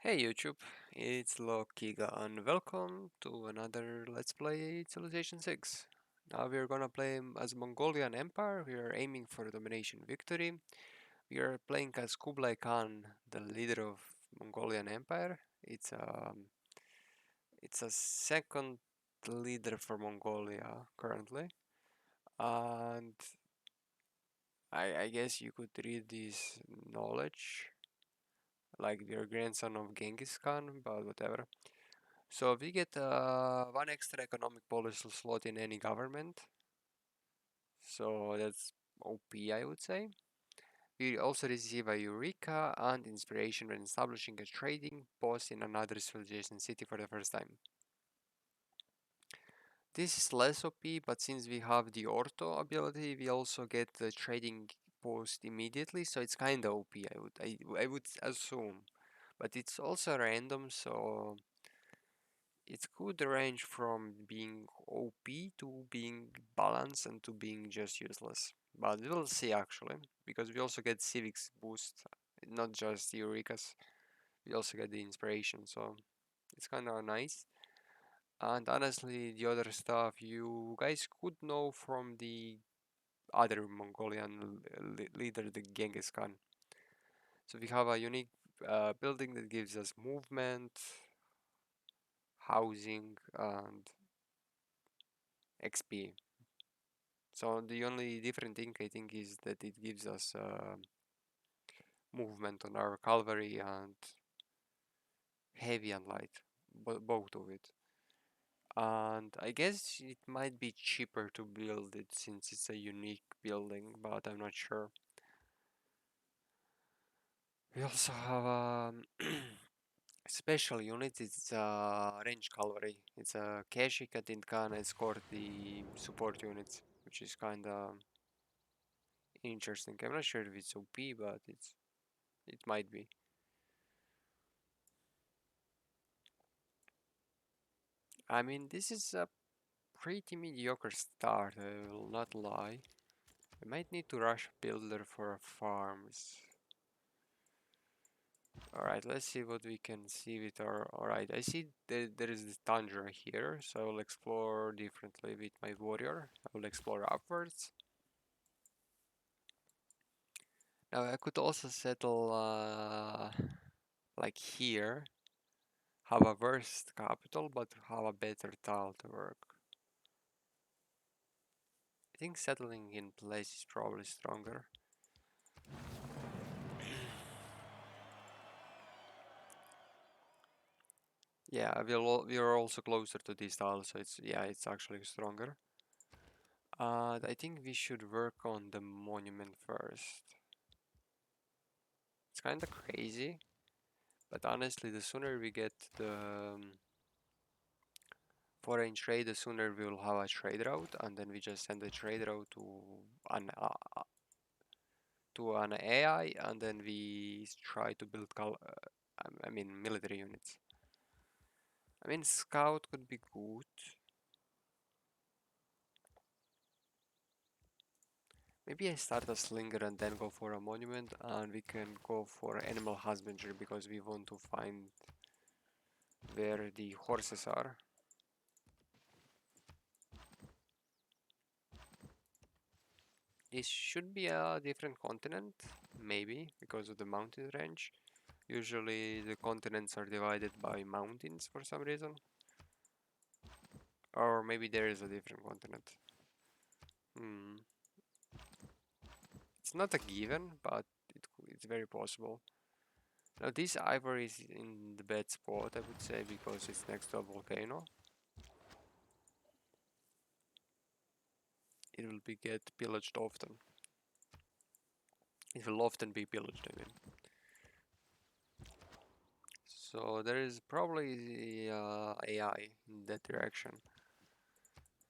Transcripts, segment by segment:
Hey YouTube, it's Lokiga and welcome to another Let's Play Civilization 6. Now we're gonna play as Mongolian Empire. We are aiming for domination victory. We are playing as Kublai Khan, the leader of Mongolian Empire. It's a second leader for Mongolia currently, and I guess you could read this knowledge like we are grandson of Genghis Khan, but whatever. So we get one extra economic policy slot in any government. So that's OP, I would say. We also receive a Eureka and inspiration when establishing a trading post in another civilization city for the first time. This is less OP, but since we have the Orto ability, we also get the trading post immediately, so it's kind of OP, I would assume. But it's also random, so it could range from being OP to being balanced and to being just useless. But we'll see actually, because we also get Civ6 boost, not just Eurekas, we also get the inspiration, so it's kind of nice. And honestly, the other stuff you guys could know from the other Mongolian leader, the Genghis Khan. So we have a unique building that gives us movement, housing, and XP. So the only different thing I think is that it gives us movement on our cavalry and heavy and light, both of it. And I guess it might be cheaper to build it since it's a unique building, but I'm not sure. We also have a special unit. It's a range cavalry. It's a Keshik that it can escort the support units, which is kind of interesting. I'm not sure if it's OP, but it might be. I mean, this is a pretty mediocre start, I will not lie. I might need to rush builder for farms. Alright, let's see what we can see with our... Alright, I see that there is this tundra here, so I will explore differently with my warrior. I will explore upwards. Now I could also settle like here, have a worse capital, but have a better tile to work. I think settling in place is probably stronger. Yeah, we are also closer to this tile, so it's actually stronger. I think we should work on the monument first. It's kind of crazy, but honestly, the sooner we get the foreign trade, the sooner we will have a trade route, and then we just send the trade route to an AI, and then we try to build I mean military units. I mean scout could be good. Maybe I start a slinger and then go for a monument, and we can go for animal husbandry because we want to find where the horses are. It should be a different continent, maybe, because of the mountain range. Usually the continents are divided by mountains for some reason. Or maybe there is a different continent. Hmm. It's not a given, but it's very possible. Now this ivory is in the bad spot, I would say, because it's next to a volcano. It will be get pillaged often. It will often be pillaged, I mean. So there is probably AI in that direction.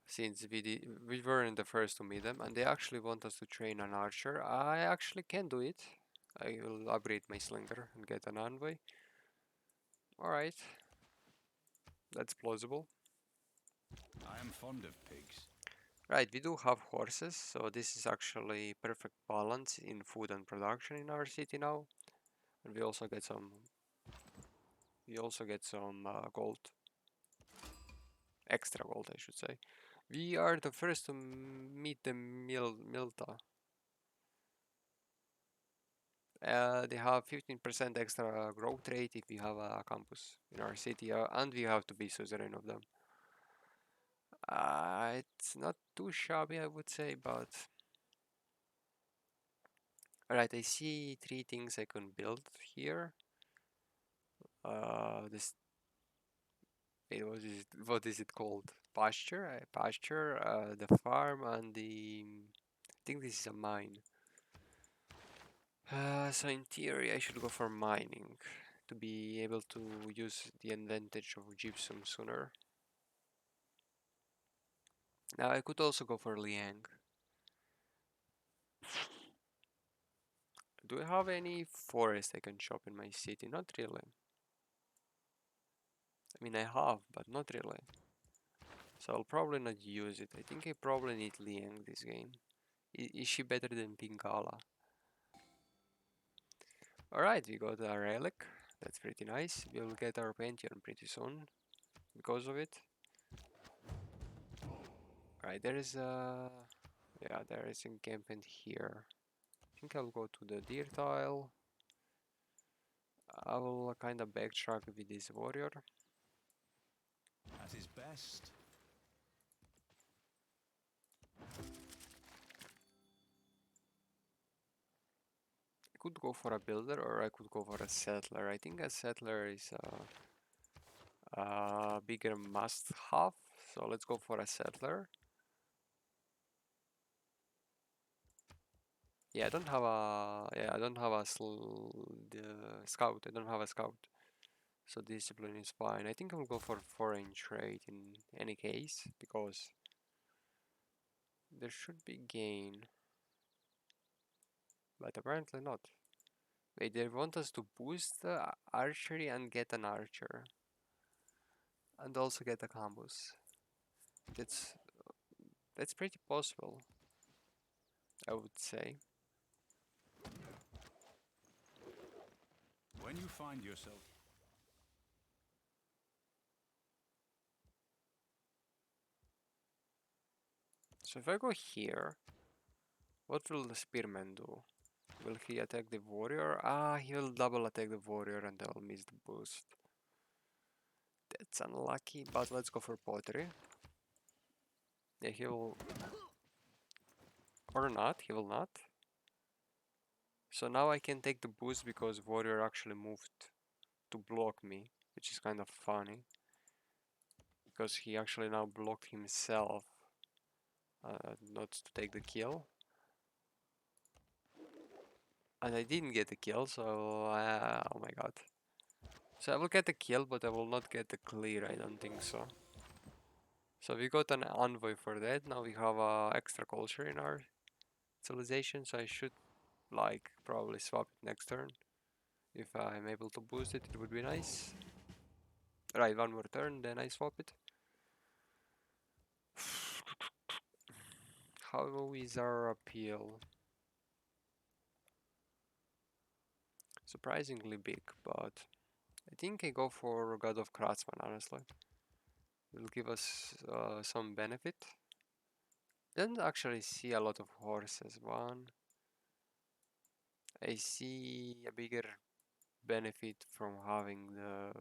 Since we weren't the first to meet them, and they actually want us to train an archer. I actually can do it. I will upgrade my slinger and get an envoy. Alright, that's plausible. I am fond of pigs. Right, we do have horses, so this is actually perfect balance in food and production in our city now. And we also get some we also get some gold. Extra gold, I should say. We are the first to meet the Milta. They have 15% extra growth rate if we have a campus in our city, and we have to be suzerain of them. It's not too shabby, I would say, but alright, I see 3 things I can build here. This what is it called? Pasture, the farm, and I think this is a mine. So in theory, I should go for mining to be able to use the advantage of gypsum sooner. Now I could also go for Liang. Do I have any forest I can chop in my city? Not really. I mean, I have, but not really. So I'll probably not use it. I think I probably need Liang this game. Is she better than Pingala? Alright, we got a relic. That's pretty nice. We'll get our Pantheon pretty soon because of it. Alright, there is a... Yeah, there is encampment here. I think I'll go to the deer tile. I will kind of backtrack with this warrior. At his best. I could go for a builder or I could go for a settler. I think a settler is a bigger must-have. So let's go for a settler. Yeah, I don't have a the scout. I don't have a scout. So discipline is fine. I think I'll go for foreign trade in any case because there should be gain. But apparently not. Wait, they want us to boost the archery and get an archer. And also get a campus. That's that's pretty possible, I would say. When you find yourself... So if I go here, what will the spearman do? Will he attack the warrior? Ah, he'll double attack the warrior and I'll miss the boost. That's unlucky, but let's go for pottery. Yeah, he will... Or not, he will not. So now I can take the boost because warrior actually moved to block me, which is kind of funny. Because he actually now blocked himself, not to take the kill. And I didn't get the kill, so oh my god. So I will get the kill, but I will not get the clear, I don't think so. So we got an envoy for that. Now we have extra culture in our civilization, so I should like probably swap it next turn. If I'm able to boost it, it would be nice. Right, one more turn, then I swap it. How is our appeal? Surprisingly big, but I think I go for God of Craftsman, honestly. Will give us some benefit. Don't actually see a lot of horses. One. I see a bigger benefit from having the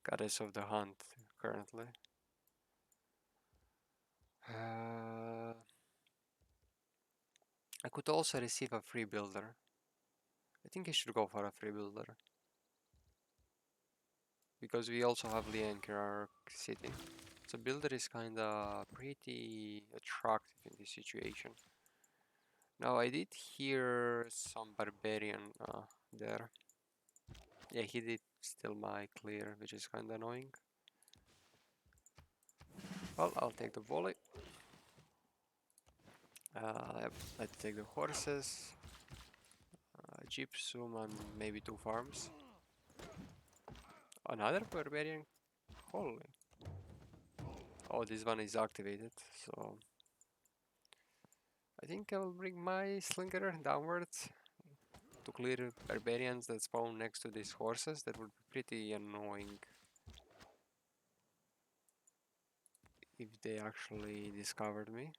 Goddess of the Hunt currently. I could also receive a free builder. I think I should go for a free builder. Because we also have Liank in our city. So builder is kinda pretty attractive in this situation. Now I did hear some barbarian there. Yeah, he did steal my clear, which is kinda annoying. Well, I'll take the volley. Yep, let's take the horses, gypsum, and maybe 2 farms. Another barbarian? Holy. Oh, this one is activated, so I think I will bring my slinger downwards. to clear barbarians that spawn next to these horses. That would be pretty annoying if they actually discovered me.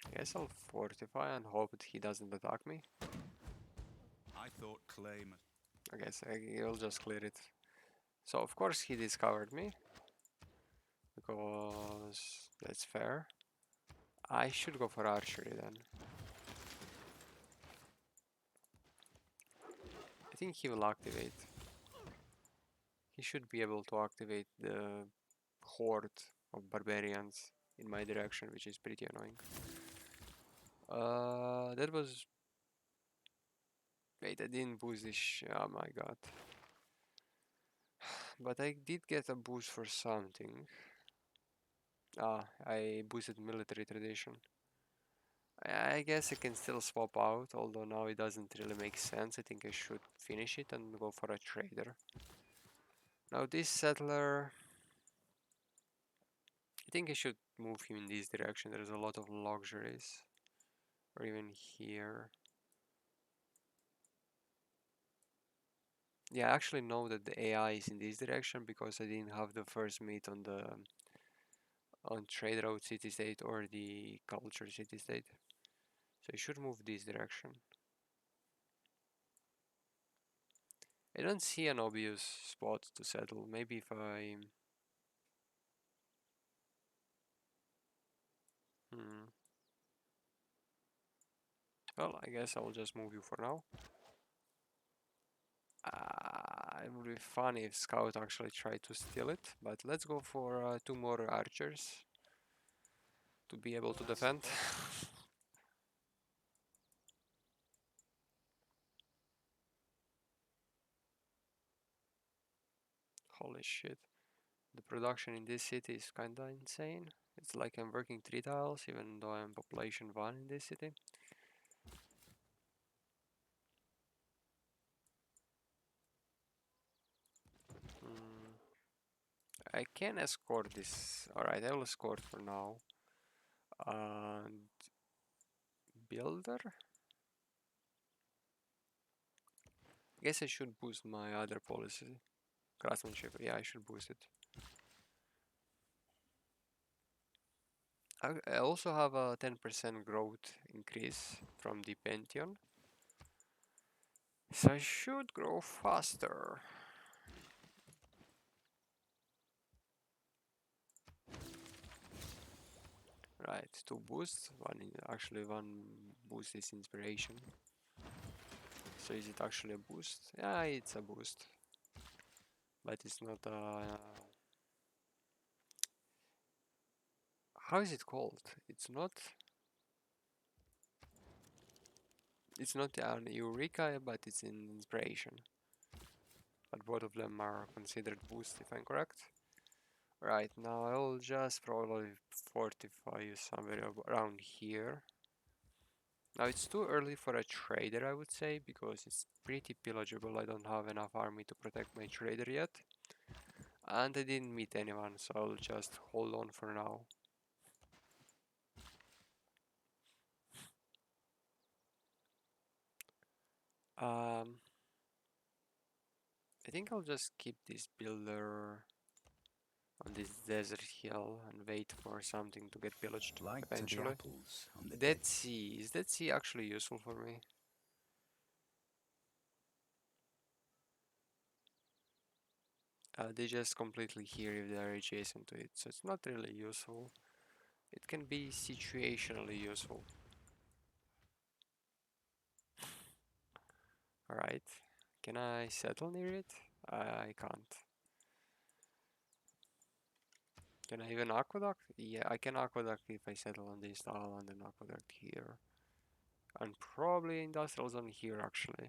I guess I'll fortify and hope that he doesn't attack me. I thought claim. I guess I'll just clear it. So of course he discovered me, because that's fair. I should go for archery then. I think he will activate. He should be able to activate the horde of barbarians in my direction, which is pretty annoying. That was... Wait, I didn't boost this oh my god. But I did get a boost for something. Ah, I boosted military tradition. I guess I can still swap out, although now it doesn't really make sense. I think I should finish it and go for a trader. Now this settler... I think I should move him in this direction. There's a lot of luxuries. Or even here. Yeah, I actually know that the AI is in this direction because I didn't have the first meet on the on trade road city state or the culture city state. So I should move this direction. I don't see an obvious spot to settle. Maybe if I... Well, I guess I'll just move you for now. It would be funny if Scout actually tried to steal it, but let's go for 2 more archers to be able to defend. Holy shit. The production in this city is kinda insane. It's like I'm working 3 tiles even though I'm population 1 in this city. I can escort this. Alright, I will escort for now. And builder? I guess I should boost my other policy. Craftsmanship, yeah, I should boost it. I also have a 10% growth increase from the Pantheon. So I should grow faster. Right, 2 boosts. Actually one boost is inspiration. So is it actually a boost? Yeah, it's a boost. But it's not a... How is it called? It's not... It's not an Eureka, but it's an inspiration. But both of them are considered boost, if I'm correct. Right, now I'll just probably fortify you somewhere around here. Now it's too early for a trader, I would say, because it's pretty pillageable. I don't have enough army to protect my trader yet. And I didn't meet anyone, so I'll just hold on for now. I think I'll just keep this builder on this desert hill and wait for something to get pillaged Like to the eventually. apples on the Dead table. Sea, is Dead Sea actually useful for me? They just completely hear if they are adjacent to it, so it's not really useful. It can be situationally useful. Alright, can I settle near it? I can't. Can I even aqueduct? Yeah, I can aqueduct if I settle on this tile and then aqueduct here. And probably industrial zone here actually.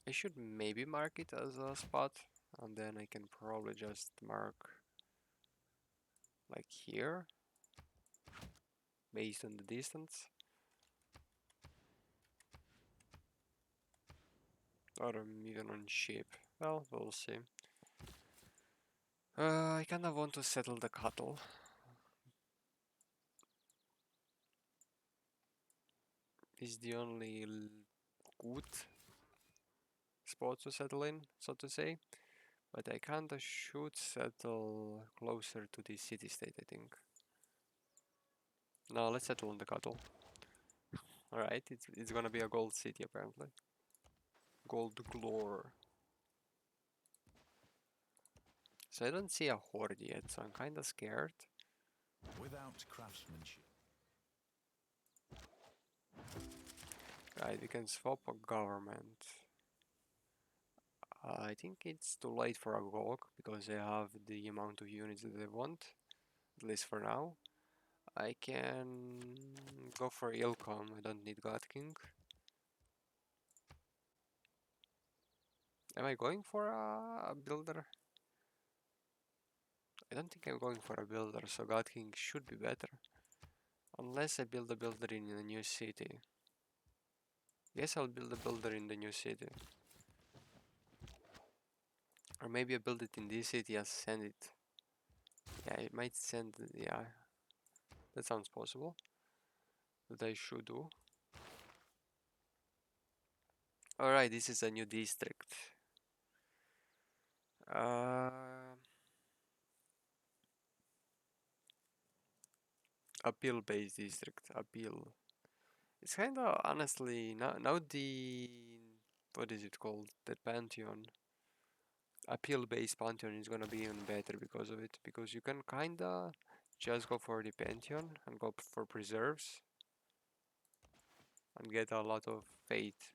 I should maybe mark it as a spot, and then I can probably just mark like here, based on the distance. Or even on shape. Well, we'll see. I kinda want to settle the cattle. Is the only good spot to settle in, so to say. But I kinda should settle closer to the city-state, I think. No, let's settle on the cattle. Alright, it's gonna be a gold city apparently. Gold Glore. So I don't see a horde yet, so I'm kinda scared. Without craftsmanship. Right, we can swap a government. I think it's too late for a GOG because they have the amount of units that they want, at least for now. I can go for Ilcom, I don't need God King. Am I going for a builder? I don't think I'm going for a builder, so God King should be better. Unless I build a builder in a new city. Guess I'll build a builder in the new city. Or maybe I build it in this city and send it. Yeah, it might send, yeah. That sounds possible. That I should do. Alright, this is a new district. Appeal-based district. Appeal. It's kinda, honestly, now the... What is it called? The Pantheon. Appeal-based Pantheon is gonna be even better because of it. Because you can kinda just go for the Pantheon and go for preserves. And get a lot of faith.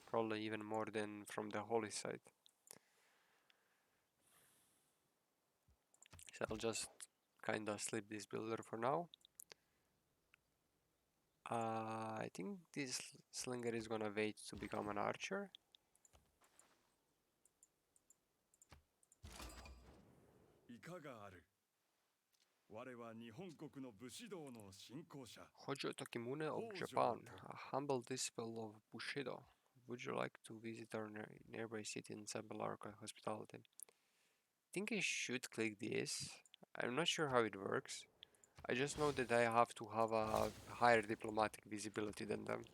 Probably even more than from the holy side. So I'll just kinda slip this builder for now. I think this slinger is gonna wait to become an archer. いかがある我は日本国の武士道の信仰者 Hojo Tokimune of 北条 Japan, と a humble disciple of Bushido. Would you like to visit our nearby city and sample our hospitality? I think I should click this. I'm not sure how it works. I just know that I have to have a higher diplomatic visibility than them.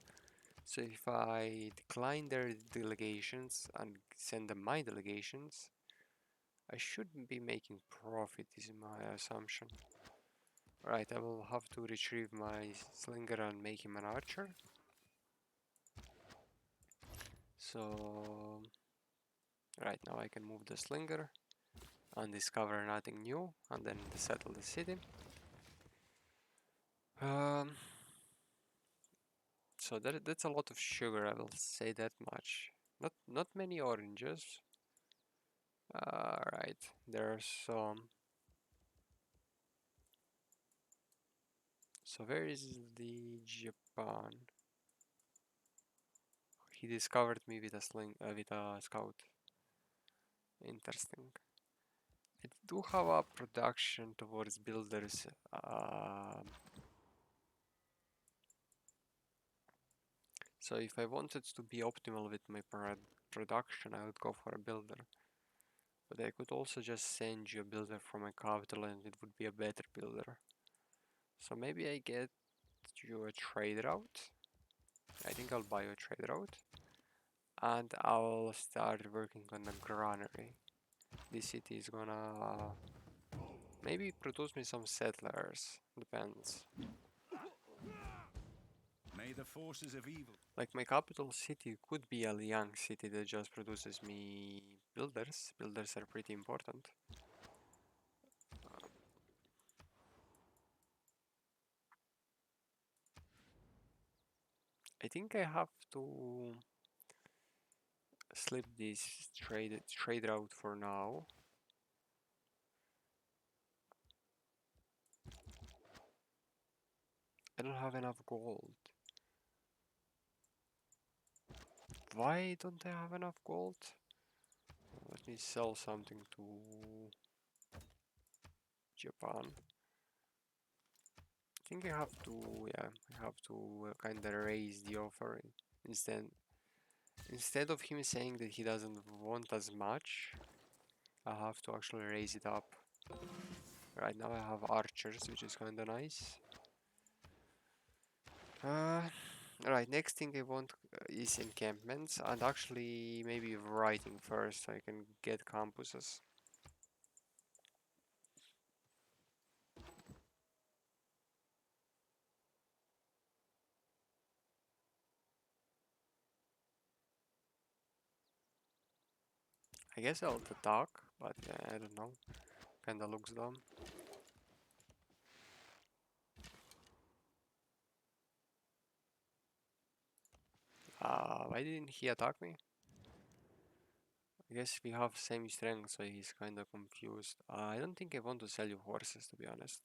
So if I decline their delegations and send them my delegations, I should be making profit, is my assumption. Right, I will have to retrieve my slinger and make him an archer. So, right now I can move the slinger and discover nothing new and then settle the city. So that's a lot of sugar, I will say that much. Not many oranges. Right, there are some. So where is the Japan? He discovered me with a scout. Interesting. I do have a production towards builders. So if I wanted to be optimal with my production, I would go for a builder. But I could also just send you a builder from my capital and it would be a better builder. So maybe I get you a trade route. I think I'll buy you a trade route. And I'll start working on the granary. This city is gonna maybe produce me some settlers. Depends. May the forces of evil. Like my capital city could be a young city that just produces me builders. Builders are pretty important. I think I have to slip this trade route for now. I don't have enough gold. Why don't I have enough gold? Let me sell something to Japan. I think I have to, yeah, I have to kind of raise the offering instead of him saying that he doesn't want as much. I have to actually raise it up. Right now I have archers, which is kinda nice. Right, next thing I want is encampments, and actually maybe writing first so I can get campuses. I guess I'll attack, but I don't know. Kinda looks dumb. Why didn't he attack me? I guess we have same strength, so he's kinda confused. I don't think I want to sell you horses, to be honest.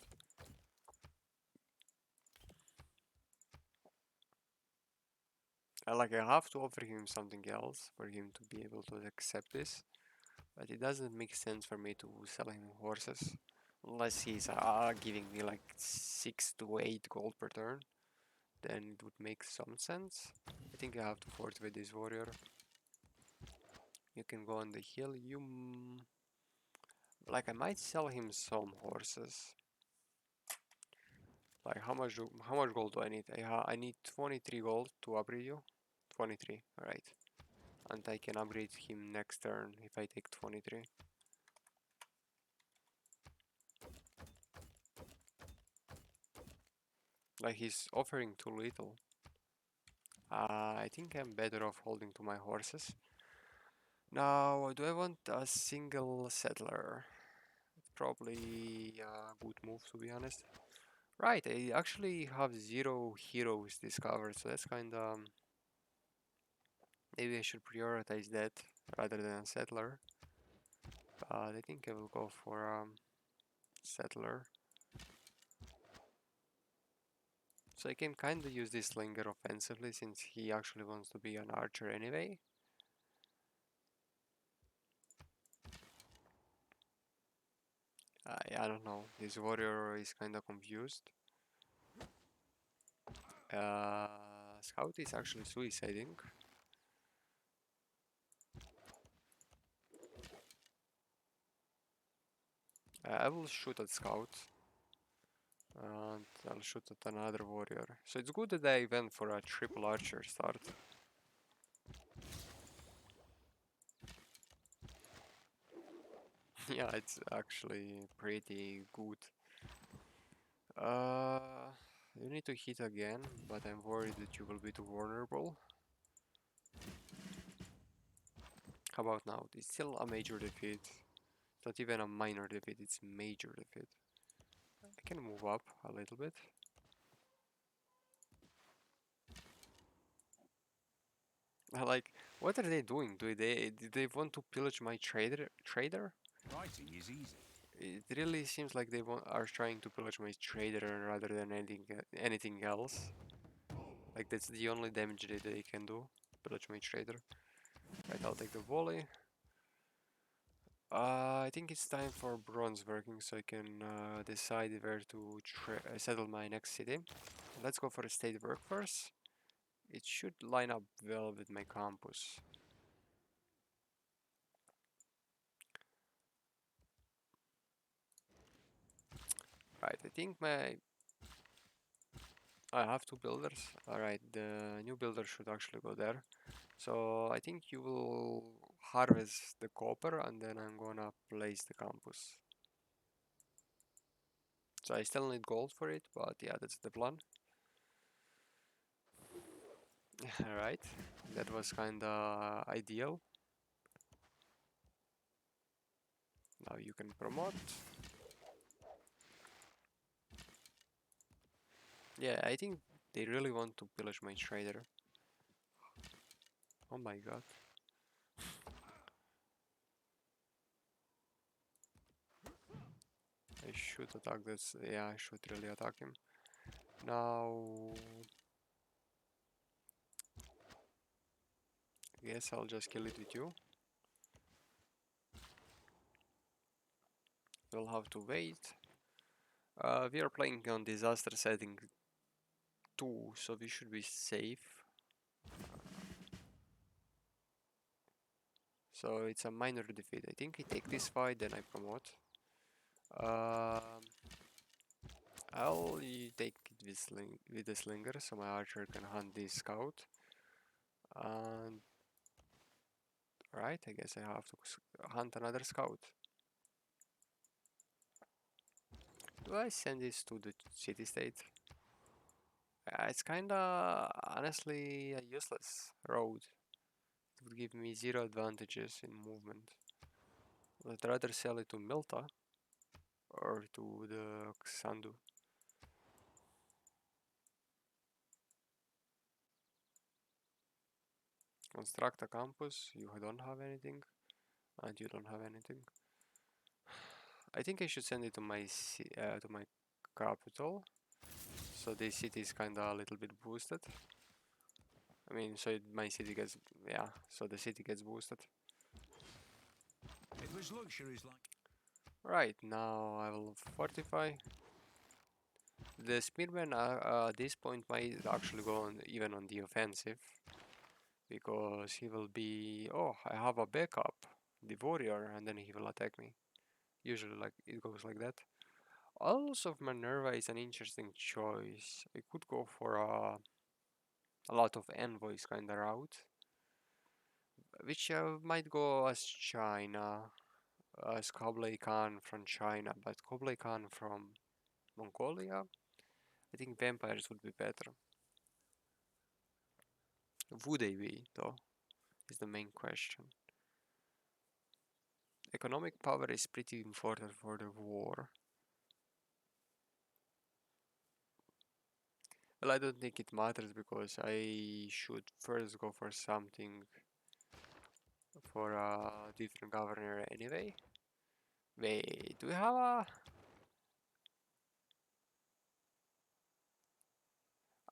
I have to offer him something else for him to be able to accept this, but it doesn't make sense for me to sell him horses. Unless he's giving me like 6 to 8 gold per turn, then it would make some sense. I think I have to fortify this warrior. You can go on the hill. Like I might sell him some horses. Like how much gold do I need? I need 23 gold to upgrade you. 23, alright. And I can upgrade him next turn if I take 23. Like he's offering too little. I think I'm better off holding to my horses. Now, do I want a single settler? Probably a good move, to be honest. Right, I actually have 0 heroes discovered, so that's kinda... maybe I should prioritize that rather than a settler. But I think I will go for settler. So I can kinda use this slinger offensively since he actually wants to be an archer anyway. I don't know, this warrior is kinda confused. Scout is actually suiciding. I will shoot at Scout. And I'll shoot at another warrior. So it's good that I went for a triple archer start. Yeah, it's actually pretty good. You need to hit again, but I'm worried that you will be too vulnerable. How about now? It's still a major defeat. It's not even a minor defeat, it's major defeat. I can move up a little bit. Like, what are they doing? Do they want to pillage my trader? Writing is easy. It really seems like they are trying to pillage my trader rather than anything else. Like that's the only damage that they can do, pillage my trader. Right, I'll take the volley. I think it's time for bronze working so I can decide where to settle my next city. Let's go for a state work first. It should line up well with my campus. Right, I think I have 2 builders. Alright, the new builder should actually go there. So I think you will harvest the copper and then I'm gonna place the campus. So I still need gold for it, but yeah, that's the plan. Alright, that was kinda ideal. Now you can promote. Yeah, I think they really want to pillage my trader. Oh my god. I should attack this. Yeah, I should really attack him. Now, I guess I'll just kill it with you. We'll have to wait. We are playing on disaster setting 2, so we should be safe. So it's a minor defeat. I think I take this fight, then I promote. I'll take it with the slinger, so my archer can hunt this scout. And right, I guess I have to hunt another scout. Do I send this to the city state? It's kinda honestly a useless road. It would give me 0 advantages in movement. I'd rather sell it to Milta or to the Xandu. Construct a campus, you don't have anything, and you don't have anything. I think I should send it to my capital, so this city is kinda a little bit boosted. I mean, so my city gets, yeah, so the city gets boosted. It was luxuries like Right, now I will fortify. The spearman at this point might actually go on, even on the offensive, because he will be, oh, I have a backup, the warrior, and then he will attack me. Usually like it goes like that. Also, Minerva is an interesting choice. I could go for a lot of envoys kind of route, which might go as China, as Kublai Khan from China, but Kublai Khan from Mongolia. I think vampires would be better. Would they be, though, is the main question. Economic power is pretty important for the war. Well, I don't think it matters because I should first go for something for a different governor anyway. Wait, do we have a...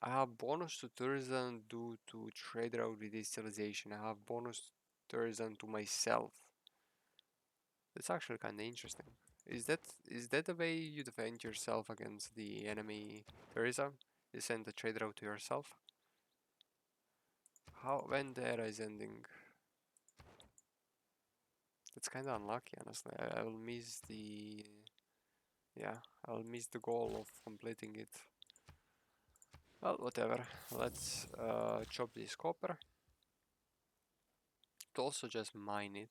I have bonus to tourism due to trade route redistribution. I have bonus tourism to myself. That's actually kind of interesting. Is that the way you defend yourself against the enemy tourism? You send the trade route to yourself? How when the era is ending? That's kind of unlucky, honestly. I will miss the... Yeah, I'll miss the goal of completing it. Well, whatever. Let's chop this copper. To also just mine it.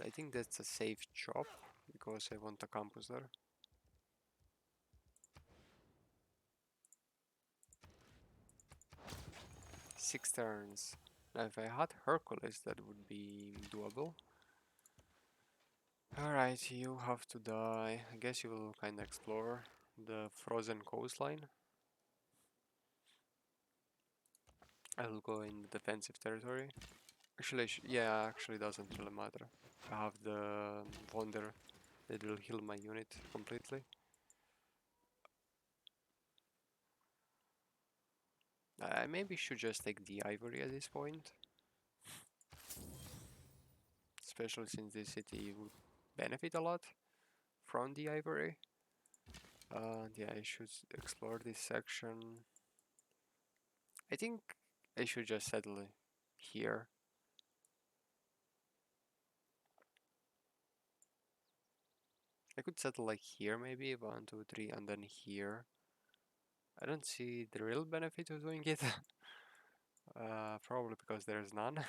I think that's a safe chop because I want a campus there. 6 turns. Now if I had Hercules that would be doable. Alright, you have to die. I guess you will kinda explore the frozen coastline. I will go in defensive territory. Actually, yeah, actually doesn't really matter. I have the Wonder that will heal my unit completely. I maybe should just take the Ivory at this point. Especially since this city would benefit a lot from the Ivory. Yeah, I should explore this section. I think I should just settle here. I could settle like here maybe, 1, 2, 3, and then here. I don't see the real benefit of doing it. Probably because there's none.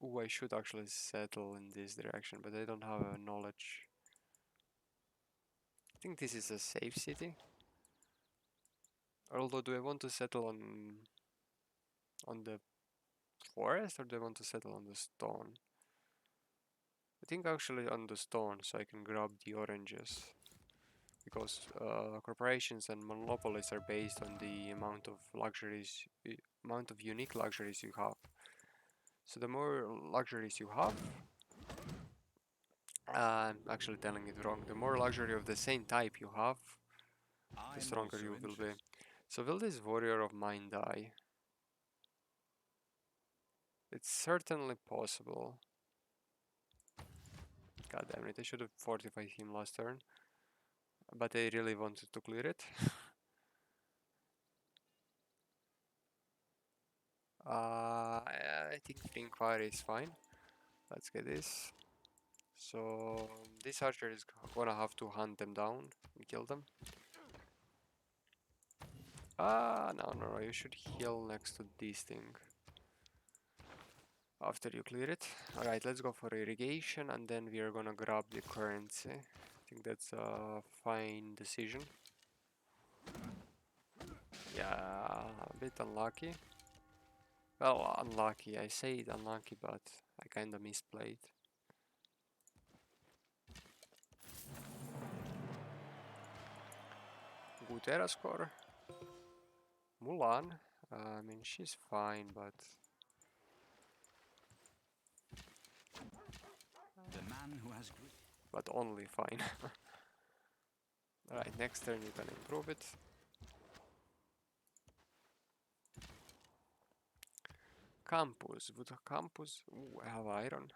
Ooh, I should actually settle in this direction, but I don't have knowledge. I think this is a safe city. Although, do I want to settle on the forest or do I want to settle on the stone? I think actually on the stone, so I can grab the oranges. Because corporations and monopolies are based on the amount of luxuries, amount of unique luxuries you have. So the more luxuries you have, I'm actually telling it wrong. The more luxury of the same type you have, the I'm stronger also you will be. interested. So will this warrior of mine die? It's certainly possible. God damn it, I should have fortified him last turn. But I really wanted to clear it. I think free inquiry is fine. Let's get this. So this archer is gonna have to hunt them down and kill them. No, you should heal next to this thing after you clear it. Alright, let's go for irrigation and then we are gonna grab the currency. I think that's a fine decision. Yeah, a bit unlucky. Well, unlucky. I say it unlucky, but I kinda misplayed. Good era score. Mulan. I mean, she's fine, but The man who has grit. only fine. Alright, next turn you can improve it. Campus. Would a campus have iron?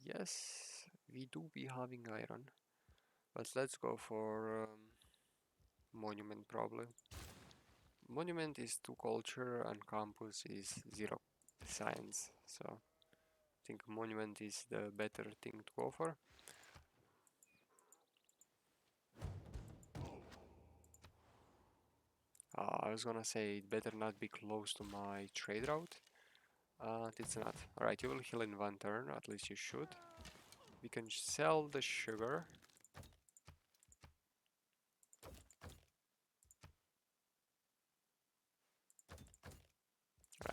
Yes, we do be having iron. But let's go for monument probably. Monument is 2 culture and campus is 0 science. So I think monument is the better thing to go for. I was gonna say it better not be close to my trade route. It's not. Alright, you will heal in 1 turn, at least you should. We can sell the sugar.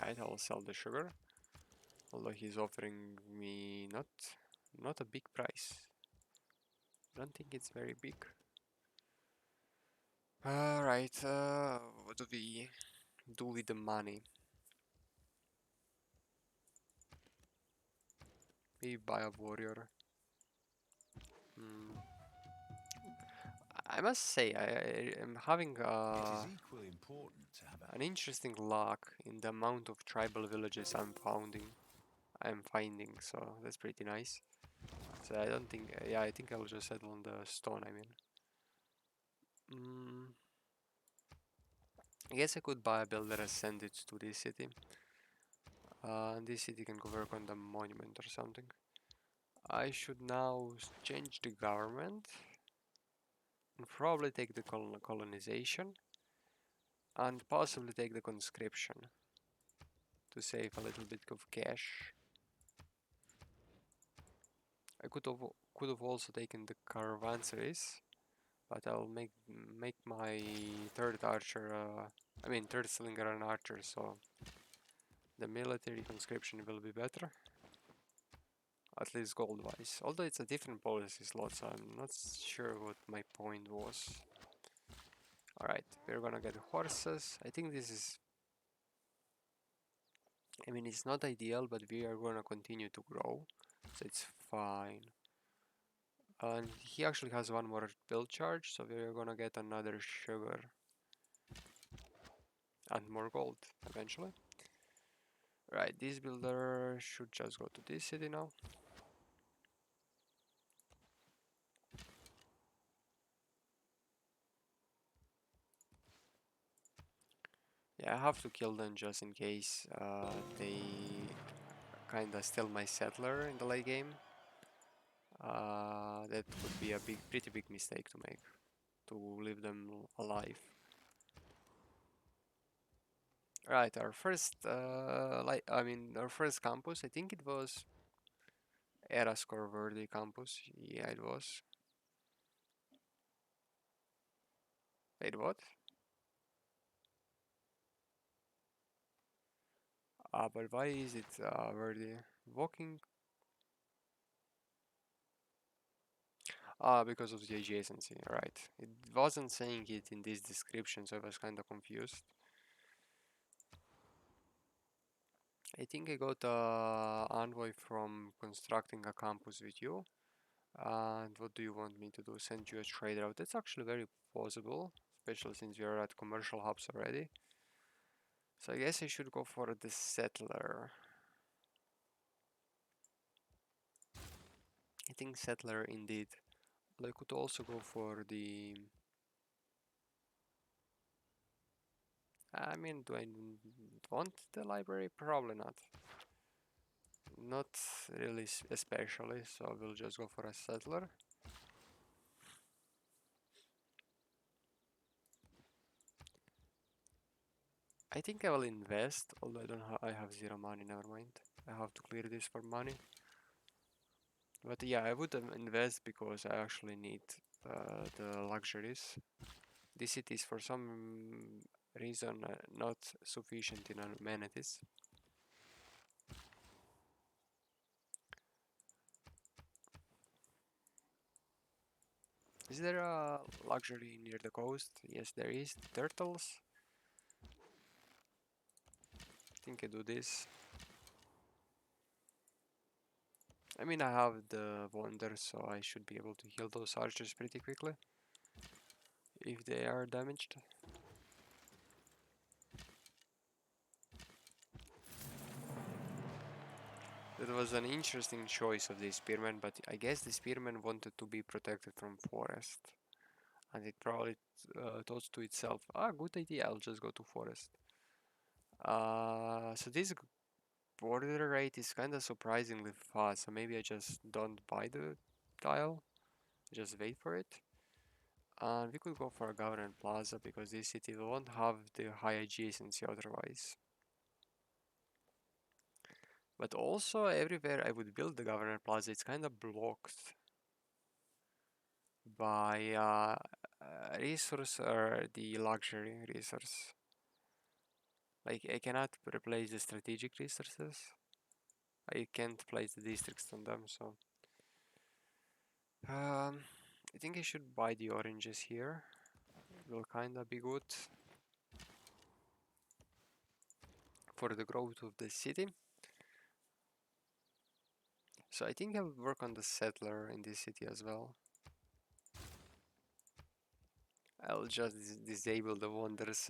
Right, I'll sell the sugar. Although he's offering me not a big price. I don't think it's very big. Alright, what do we do with the money? Maybe buy a warrior. Hmm. I must say, I am having It is equally important to have an interesting luck in the amount of tribal villages I'm finding, so that's pretty nice. So I don't think, yeah, I think I'll just settle on the stone, I mean. I guess I could buy a builder and send it to this city. And this city can go work on the monument or something. I should now change the government and probably take the colonization and possibly take the conscription to save a little bit of cash. I could have also taken the caravanserais, but I'll make my third archer, third slinger an archer, so the military conscription will be better, at least gold wise. Although it's a different policy slot, so I'm not sure what my point was. Alright, we're gonna get horses. I think this is, I mean, it's not ideal, but we are gonna continue to grow, so it's fine. And he actually has 1 more build charge, so we're gonna get another sugar and more gold eventually. Right, this builder should just go to this city now. Yeah, I have to kill them just in case they kinda steal my settler in the late game. That would be a pretty big mistake to make, to leave them alive. Right, our first, our first campus, I think it was Era score worthy campus. Yeah, it was. Wait, what? But why is it worthy? Walking. Because of the adjacency, right. It wasn't saying it in this description, so I was kinda confused. I think I got a envoy from constructing a campus with you. And what do you want me to do? Send you a trade route? That's actually very possible, especially since we are at commercial hubs already. So I guess I should go for the settler. I think settler indeed. But I could also go for the I mean, do I want the library? Probably not. Not really especially, so we'll just go for a settler. I think I will invest, although I have zero money, never mind. I have to clear this for money. But yeah, I would invest because I actually need the luxuries. This city is for some reason not sufficient in amenities. Is there a luxury near the coast? Yes, there is. Turtles. I think I do this. I mean, I have the wonder, so I should be able to heal those archers pretty quickly if they are damaged. That was an interesting choice of the spearman, but I guess the spearman wanted to be protected from forest. And it probably thought to itself, ah, good idea, I'll just go to forest. So this border rate is kind of surprisingly fast, so maybe I just don't buy the tile, just wait for it. And we could go for a government plaza because this city won't have the high adjacency otherwise. But also everywhere I would build the government plaza, it's kind of blocked by resource or the luxury resource. Like I cannot replace the strategic resources. I can't place the districts on them, so I think I should buy the oranges here. It will kinda be good for the growth of the city. So I think I'll work on the settler in this city as well. I'll just disable the wonders.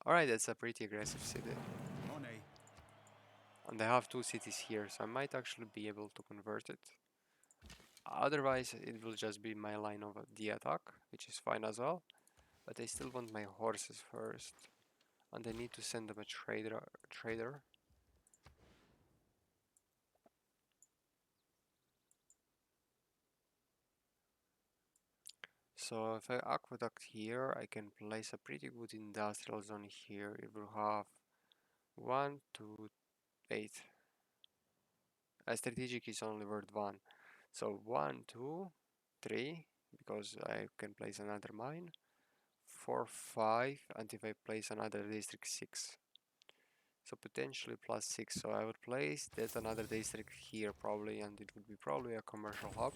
Alright, that's a pretty aggressive city. Money. And I have two cities here, so I might actually be able to convert it. Otherwise, it will just be my line of the attack, which is fine as well. But I still want my horses first. And I need to send them a trader. So if I aqueduct here, I can place a pretty good industrial zone here. It will have 1, 2, 8. A strategic is only worth 1. So 1, 2, 3, because I can place another mine. 4, 5, and if I place another district, 6. So potentially plus 6. So I would place that another district here probably, and it would be probably a commercial hub.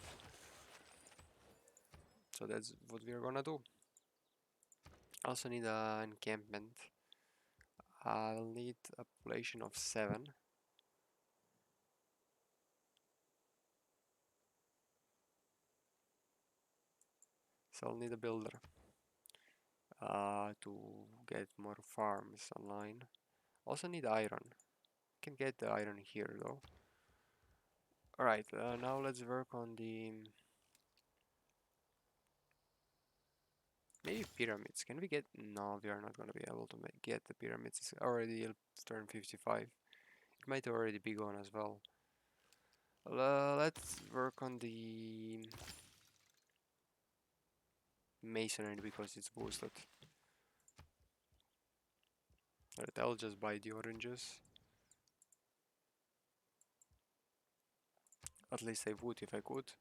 So that's what we're gonna do. Also need an encampment. I'll need a population of 7. So I'll need a builder to get more farms online. Also need iron. Can get the iron here though. Alright, now let's work on the maybe pyramids. Can we get? No, we are not gonna be able to get the pyramids. It's already turn 55. It might already be gone as well. Let's work on the masonry because it's boosted. Alright, I'll just buy the oranges. At least I would if I could.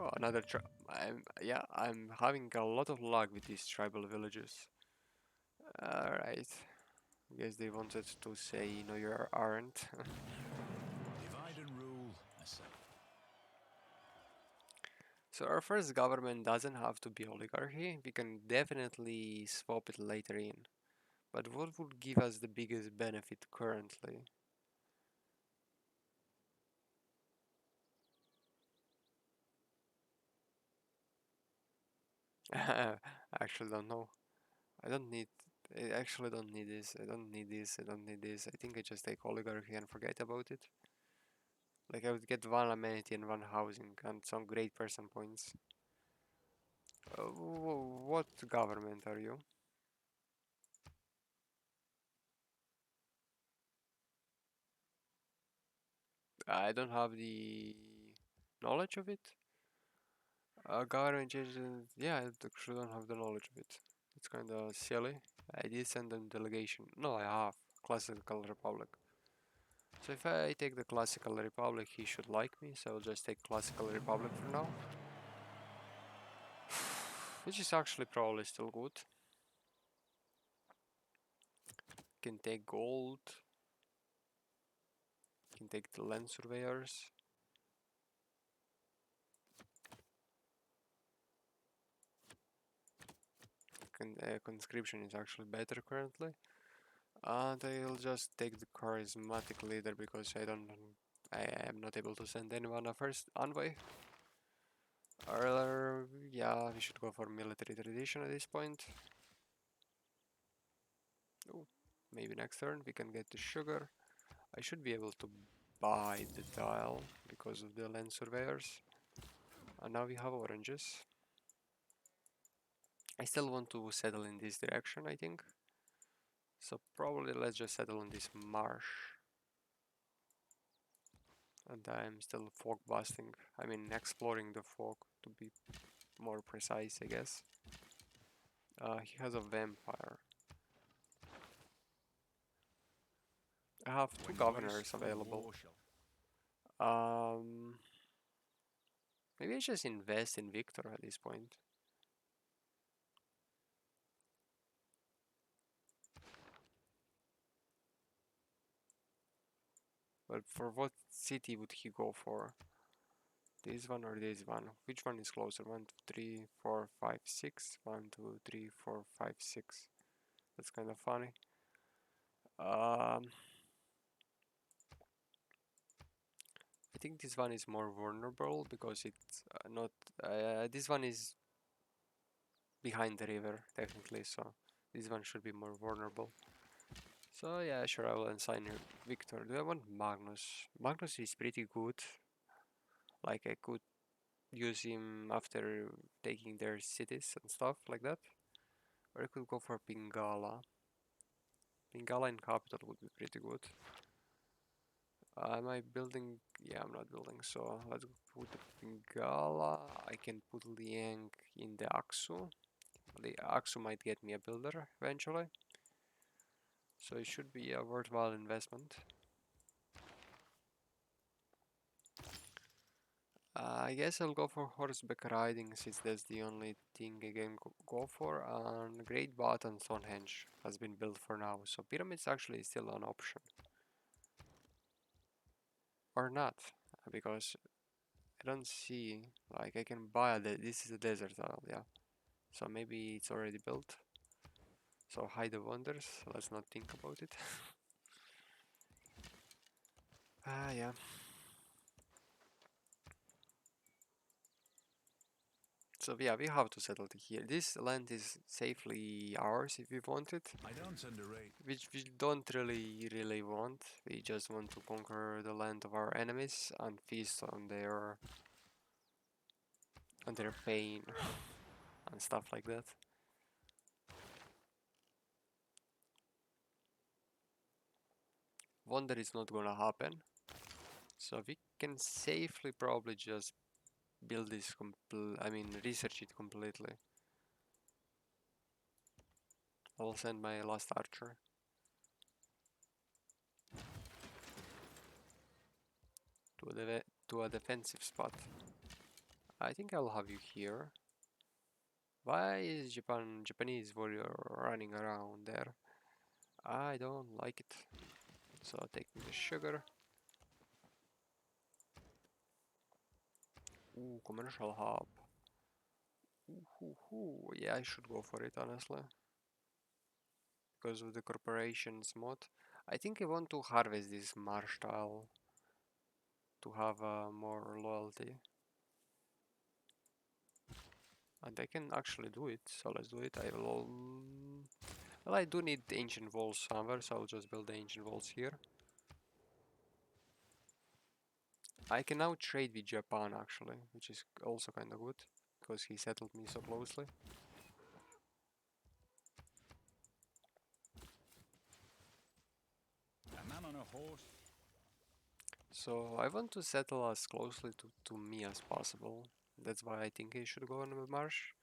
Oh, another I'm having a lot of luck with these tribal villages. Alright. Guess they wanted to say, no, you aren't. Divide and rule. I say. So our first government doesn't have to be oligarchy. We can definitely swap it later in. But what would give us the biggest benefit currently? I actually don't know. I don't need. I actually don't need this. I don't need this. I don't need this. I think I just take oligarchy and forget about it. Like I would get one amenity and one housing and some great person points. What government are you? I don't have the knowledge of it. Government agent, yeah, I actually don't have the knowledge of it. It's kind of silly. I did send them delegation. No, I have. Classical Republic. So if I take the Classical Republic, he should like me, so I'll just take Classical Republic for now. Which is actually probably still good. Can take gold. Can take the land surveyors. Conscription is actually better currently. And I'll just take the charismatic leader because I am not able to send anyone a first envoy. Or yeah, we should go for military tradition at this point. Oh, maybe next turn we can get the sugar. I should be able to buy the tile because of the land surveyors. And now we have oranges. I still want to settle in this direction, I think. So probably let's just settle in this marsh. And I'm still fog busting. I mean exploring the fog to be more precise, I guess. He has a vampire. I have two When governors wasteful available. war shall Um, Maybe I just invest in Victor at this point. But for what city would he go for? This one or this one? Which one is closer? 1, 2, 3, 4, 5, 6. 1, 2, 3, 4, 5, 6. That's kind of funny. I think this one is more vulnerable because it's not. This one is behind the river, technically, so this one should be more vulnerable. So yeah, sure, I will assign Victor. Do I want Magnus? Magnus is pretty good. Like I could use him after taking their cities and stuff like that. Or I could go for Pingala. Pingala in capital would be pretty good. Am I building? Yeah, I'm not building. So let's put the Pingala. I can put Liang in the Aksu. The Aksu might get me a builder eventually. So it should be a worthwhile investment. I guess I'll go for horseback riding since that's the only thing I can go for. And Great Bath and Stonehenge has been built for now. So pyramids actually still an option. Or not, because I don't see, like I can buy this is a desert tile, yeah. So maybe it's already built. So hide the wonders, let's not think about it. Yeah. So yeah, we have to settle here. This land is safely ours if we want it. I don't underrate. Which we don't really want. We just want to conquer the land of our enemies and feast on their pain and stuff like that. Wonder is not gonna happen. So we can safely probably just build this research it completely. I'll send my last archer to a defensive spot. I think I'll have you here. Why is Japanese warrior running around there? I don't like it. So taking the sugar. Ooh, commercial hub. Ooh. Yeah, I should go for it honestly. Because of the corporations mod. I think I want to harvest this marsh tile to have more loyalty. And I can actually do it, so let's do it. Well, I do need ancient walls somewhere, so I'll just build the ancient walls here. I can now trade with Japan actually, which is also kind of good. because he settled me so closely. A man on a horse. So I want to settle as closely to me as possible. That's why I think I should go on the marsh.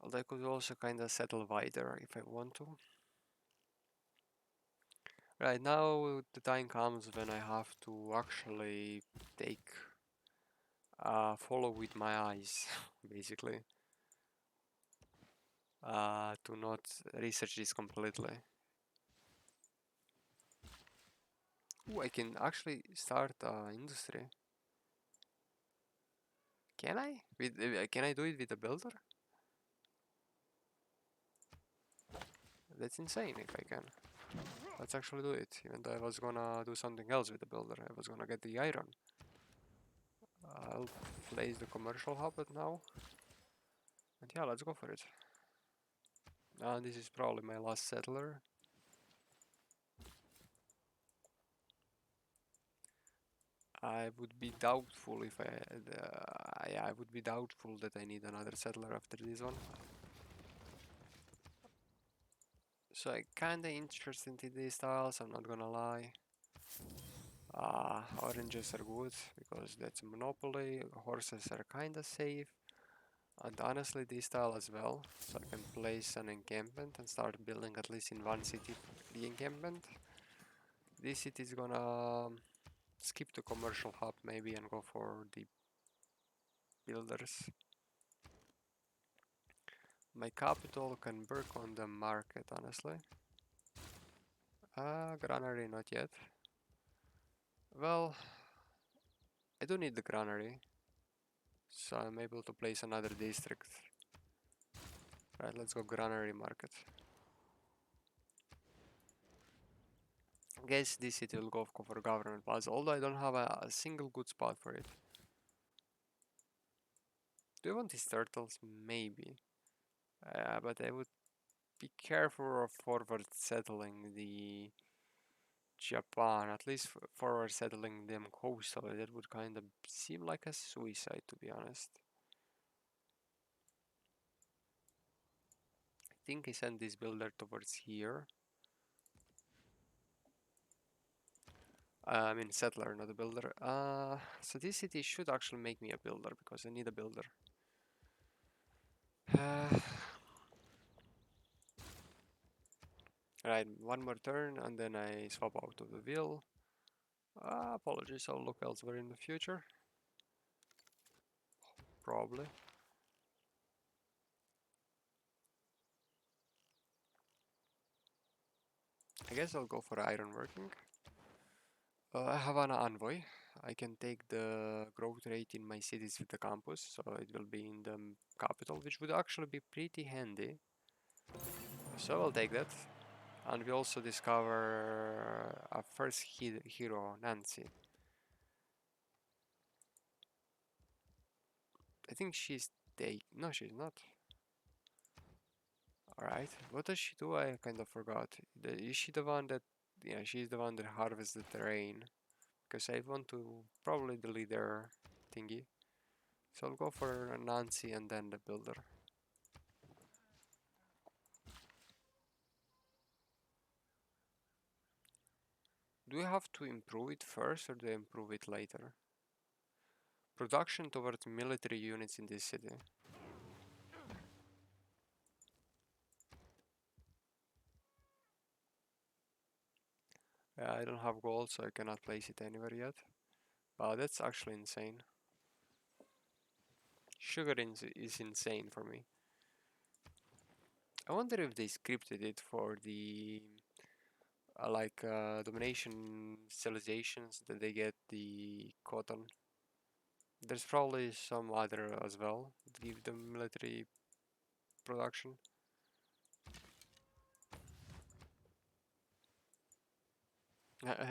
Although I could also kind of settle wider if I want to. Right now the time comes when I have to actually take follow with my eyes, basically, to not research this completely. Ooh, I can actually start industry. Can I? Can I do it with a builder? That's insane if I can. Let's actually do it. Even though I was gonna do something else with the builder. I was gonna get the iron. I'll place the commercial hub now. And yeah, let's go for it. This is probably my last settler. I would be doubtful if I would be doubtful that I need another settler after this one. So I kinda interested in these tiles, I'm not gonna lie. Oranges are good because that's a monopoly. Horses are kinda safe. And honestly this tile as well. So I can place an encampment and start building at least in one city the encampment. This city is gonna skip the commercial hub maybe and go for the builders. My capital can work on the market, honestly. Granary not yet. Well, I do need the granary, so I'm able to place another district. Right, let's go granary market. Guess this city will go for government plaza, although I don't have a single good spot for it. Do you want these turtles? Maybe. But I would be careful of forward settling the Japan, at least forward settling them coastally. That would kind of seem like a suicide, to be honest. I think I sent this builder towards here. I mean settler, not a builder. So this city should actually make me a builder because I need a builder. Right, one more turn and then I swap out of the wheel. Apologies, I'll look elsewhere in the future. Probably. I guess I'll go for ironworking. I have an envoy. I can take the growth rate in my cities with the campus, so it will be in the capital, which would actually be pretty handy. So I'll take that. And we also discover a first hero, Nancy. I think she's no, she's not. Alright, what does she do? I kind of forgot. Is she the one that... Yeah, she's the one that harvests the terrain. Because I want to probably the leader thingy. So I'll go for Nancy and then the builder. Do we have to improve it first or do I improve it later? Production towards military units in this city. I don't have gold, so I cannot place it anywhere yet. But that's actually insane. Sugar is insane for me. I wonder if they scripted it for the domination civilizations that they get the cotton. There's probably some other as well that give them military production.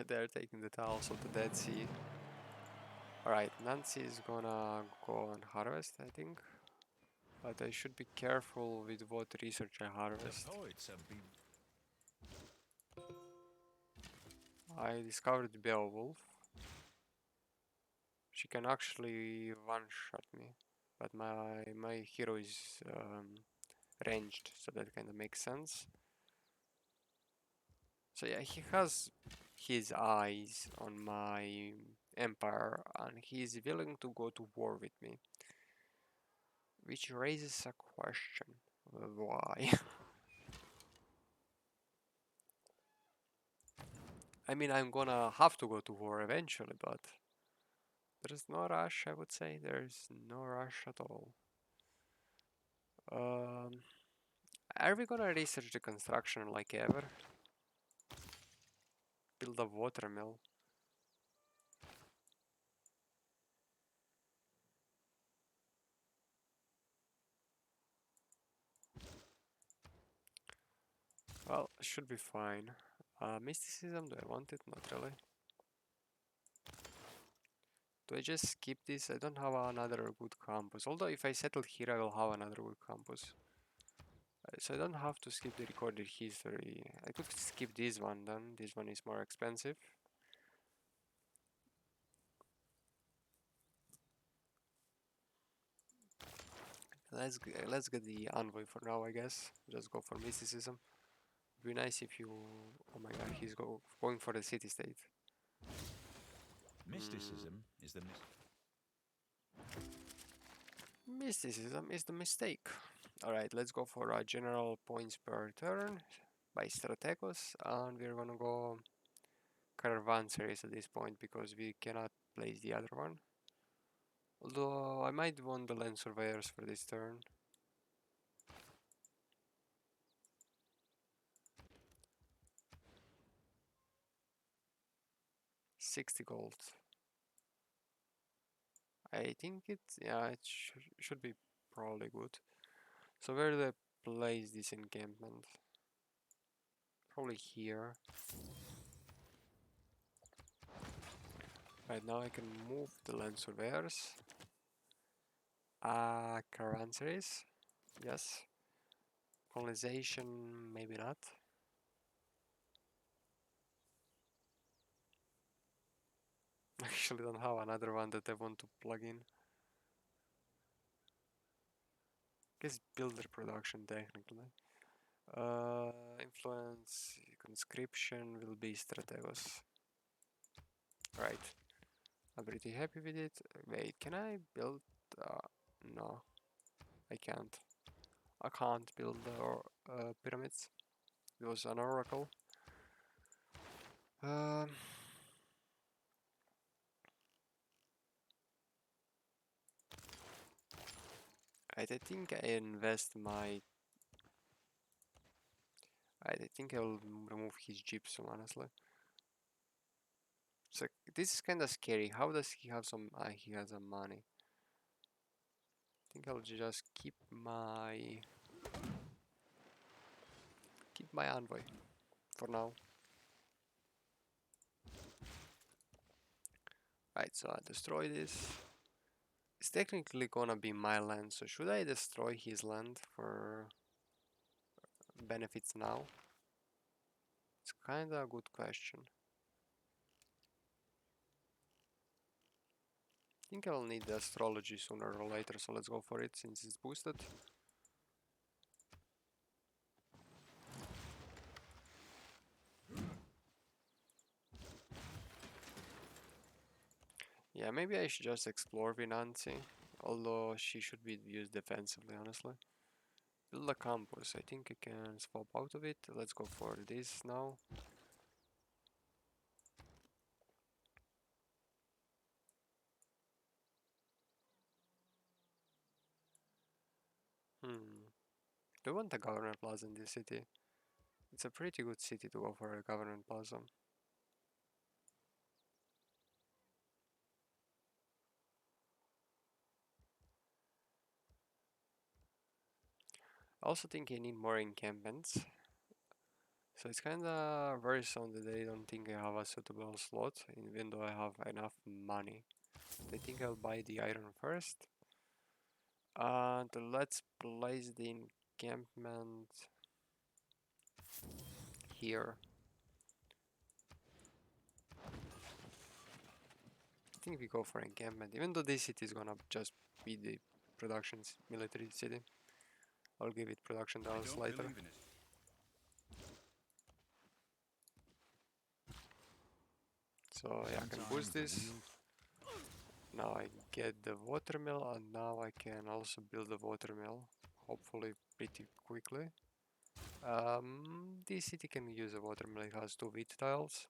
They're taking the tiles of the Dead Sea. Alright, Nancy is gonna go and harvest, I think. But I should be careful with what research I harvest. The poets have been. I discovered Beowulf. She can actually one-shot me. but my hero is ranged, so that kind of makes sense. So yeah, he has his eyes on my empire, and he's willing to go to war with me, which raises a question: why? I mean, I'm gonna have to go to war eventually, but there's no rush. I would say there's no rush at all. Um, are we gonna research the construction like ever? Build a watermill. Well, should be fine. Mysticism, do I want it? Not really. Do I just skip this? I don't have another good campus. Although if I settle here, I will have another good campus. So I don't have to skip the recorded history. I could skip this one then. This one is more expensive. Let's get the envoy for now, I guess. Just go for mysticism. It'd be nice if you. Oh my god, he's going for the city state. Mysticism is the Mysticism is the mistake. Alright, let's go for general points per turn by Strategos, and we're gonna go Caravanseries at this point because we cannot place the other one. Although I might want the Land Surveyors for this turn. 60 gold. I think it should be probably good. So where do I place this encampment? Probably here. Right now I can move the Land Surveyors. Caravanseries. Yes. Colonization, maybe not. Actually don't have another one that I want to plug in. Guess builder production technically. Influence, conscription will be Strategos. Right. I'm pretty happy with it. Wait, can I build? No, I can't. I can't build the pyramids. It was an oracle. Um, right, I think I invest my. Right, I think I will remove his gypsum, honestly. So this is kind of scary. How does he have some? He has some money. I think I'll just keep my envoy for now. Right, so I destroy this. It's technically gonna be my land, so should I destroy his land for benefits now? It's kinda a good question. I think I'll need the astrology sooner or later, so let's go for it since it's boosted. Yeah, maybe I should just explore Vinanzi, although she should be used defensively, honestly. Build a campus, I think I can swap out of it. Let's go for this now. Do I want a government plaza in this city? It's a pretty good city to go for a government plaza. I also think I need more encampments. So it's kinda worrisome that I don't think I have a suitable slot, even though I have enough money. I think I'll buy the iron first. And let's place the encampment here. I think we go for encampment, even though this city is gonna just be the production military city. I'll give it production I downs don't later. believe in it. So yeah, I can boost Sometimes the this. wheels. Now I get the watermill, and now I can also build a watermill, hopefully pretty quickly. This city can use a watermill. It has 2 wheat tiles.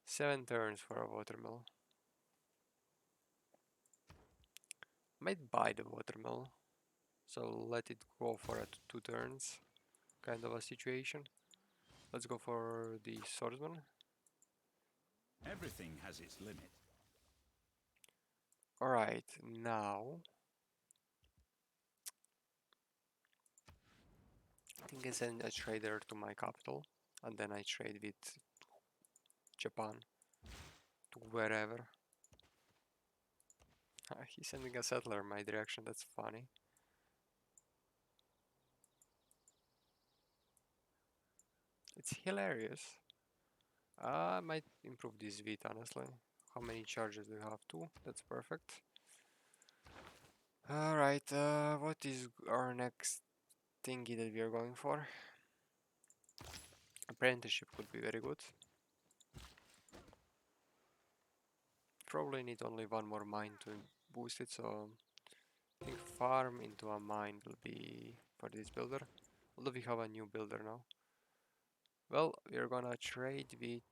7 turns for a watermill. Might buy the watermill, so let it go for 2 turns, kind of a situation. Let's go for the swordsman. Everything has its limit. Alright, now I think I send a trader to my capital, and then I trade with Japan to wherever. He's sending a settler in my direction, that's funny. It's hilarious. I might improve this wheat, honestly. How many charges do you have? 2? That's perfect. Alright, what is our next thingy that we are going for? Apprenticeship could be very good. Probably need only 1 more mine to boost it, so I think farm into a mine will be for this builder. Although we have a new builder now. Well, we're gonna trade with...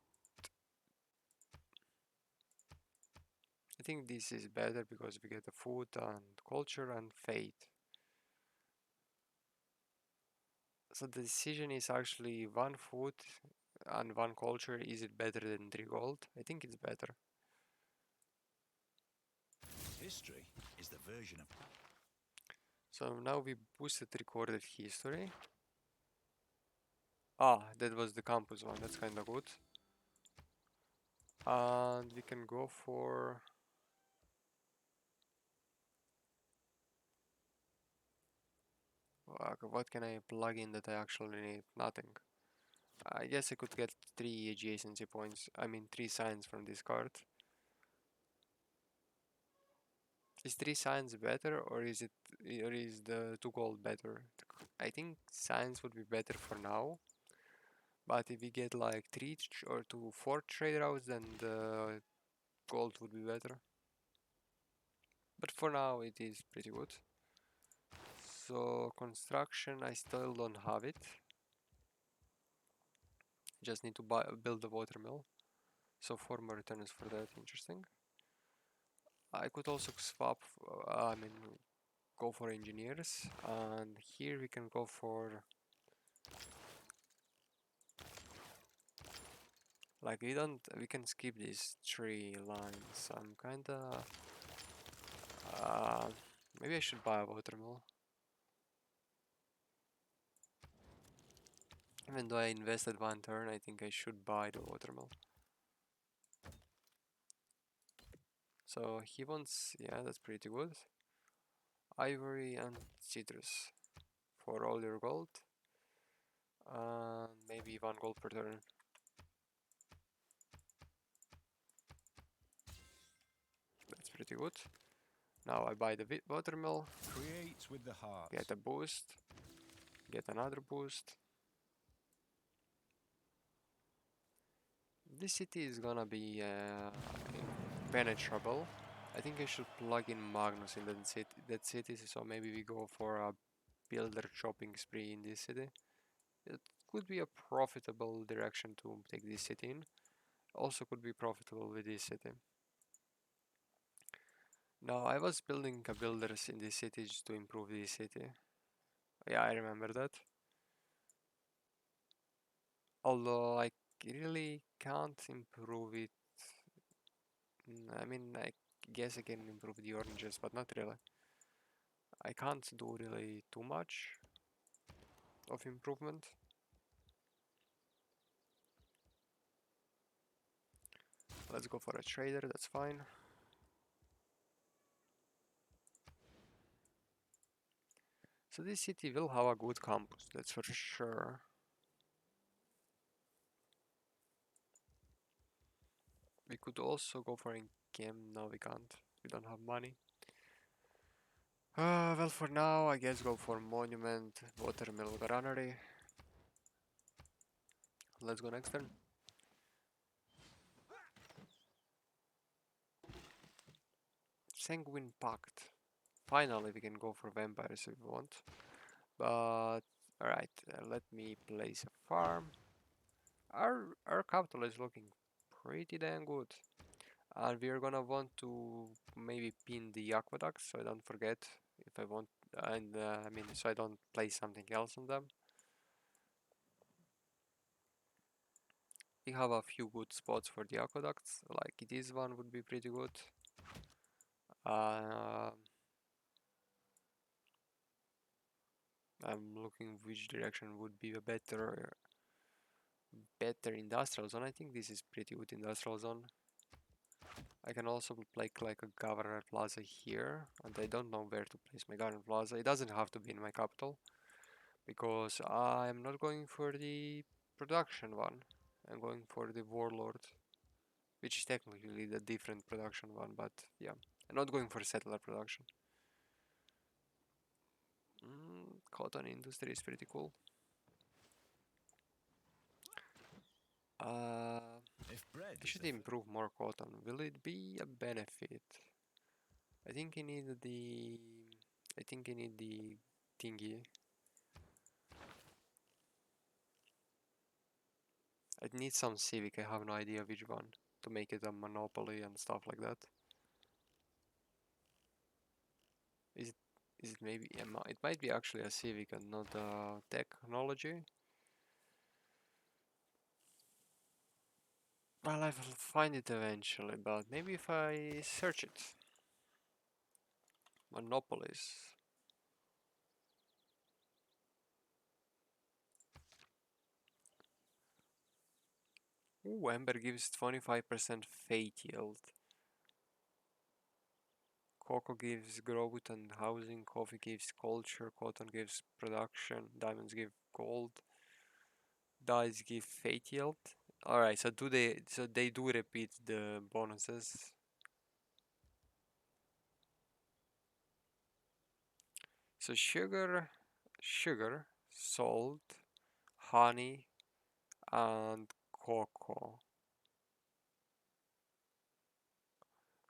I think this is better because we get the food and culture and fate. So the decision is actually 1 food and 1 culture. Is it better than 3 gold? I think it's better. History is the version of. So now we boosted recorded history. Ah, that was the campus one, that's kinda good. And we can go for... what can I plug in that I actually need? Nothing. I guess I could get 3 adjacency points, I mean 3 signs from this card. Is 3 signs better, or is the 2 gold better? I think signs would be better for now. But if we get like 3 or 4 trade routes, then the gold would be better. But for now it is pretty good. So construction, I still don't have it. Just need to build the watermill. So 4 more returns for that, interesting. I could also swap, I mean, go for engineers. And here we can go for... Like we can skip these 3 lines. I'm kinda... maybe I should buy a watermill. Even though I invested 1 turn, I think I should buy the watermill. So he wants, yeah, that's pretty good. Ivory and citrus for all your gold. And maybe 1 gold per turn. That's pretty good. Now I buy the watermill, Creates with the heart. get a boost, get another boost. This city is gonna be impenetrable. I think I should plug in Magnus in that city, so maybe we go for a builder shopping spree in this city. It could be a profitable direction to take this city in. Also could be profitable with this city. Now I was building a builders in this city just to improve this city. Yeah, I remember that. Although I really can't improve it. I mean, I guess I can improve the oranges, but not really. I can't do really too much of improvement. Let's go for a trader, that's fine. So this city will have a good campus, that's for sure. We could also go for a game, no we can't. We don't have money. Well, for now, I guess go for Monument, Watermill Granary. Let's go next turn. Sanguine Pact. Finally, we can go for vampires if we want. But, alright, let me place a farm. Our capital is looking pretty damn good. And we are gonna want to maybe pin the aqueducts so I don't forget if I want, and I mean, so I don't place something else on them. We have a few good spots for the aqueducts, like this one would be pretty good. Uh, I'm looking which direction would be a better industrial zone. I think this is pretty good industrial zone. I can also make like a governor plaza here, and I don't know where to place my governor plaza. It doesn't have to be in my capital, because I'm not going for the production one. I'm going for the warlord, which is technically the different production one, but yeah, I'm not going for settler production. Cotton industry is pretty cool. If bread I is should the improve more cotton. Will it be a benefit? I think I need the... I think I need the thingy. I need some civic, I have no idea which one, to make it a monopoly and stuff like that. Is it, is it maybe, it might be actually a civic and not a technology. Well, I will find it eventually, but maybe if I search it. Monopolies. Ooh, Ember gives 25% fate yield. Cocoa gives growth and housing, coffee gives culture, cotton gives production, diamonds give gold, dyes give fate yield. Alright, so they do repeat the bonuses. So sugar, salt, honey, and cocoa.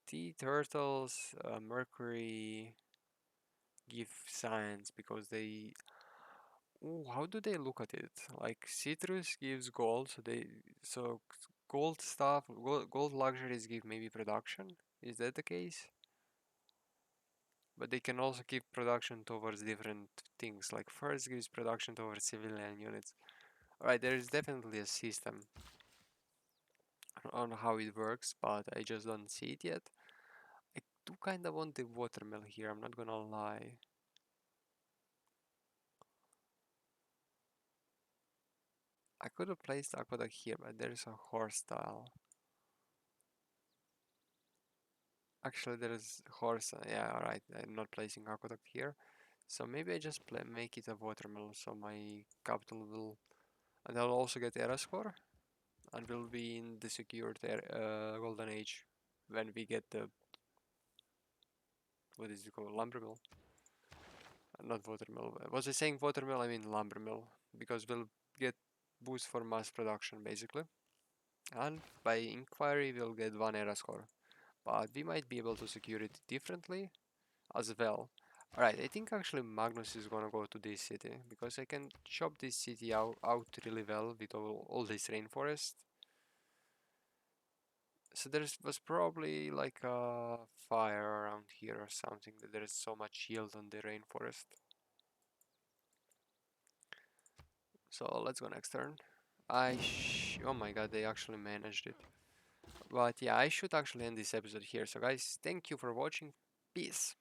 Tea turtles, mercury give science because they... Ooh, how do they look at it? Like citrus gives gold, so gold stuff, gold luxuries give maybe production. Is that the case? But they can also give production towards different things. Like first gives production towards civilian units. Alright, there is definitely a system on how it works, but I just don't see it yet. I do kind of want the watermill here, I'm not gonna lie. I could have placed aqueduct here, but there's a horse style. Actually, there is horse. Yeah, alright. I'm not placing aqueduct here, so maybe I just make it a watermill. So my capital will, and I'll also get era score, and we'll be in the secured golden age when we get the, what is it called, lumber mill. Not watermill. Was I saying watermill? I mean lumber mill, because we'll get boost for mass production basically, and by inquiry we'll get one era score. But we might be able to secure it differently as well. Alright, I think actually Magnus is gonna go to this city, because I can chop this city out really well with all this rainforest. So there was probably like a fire around here or something, that there is so much yield on the rainforest. So let's go next turn. Oh my god, they actually managed it. But yeah, I should actually end this episode here. So guys, thank you for watching. Peace.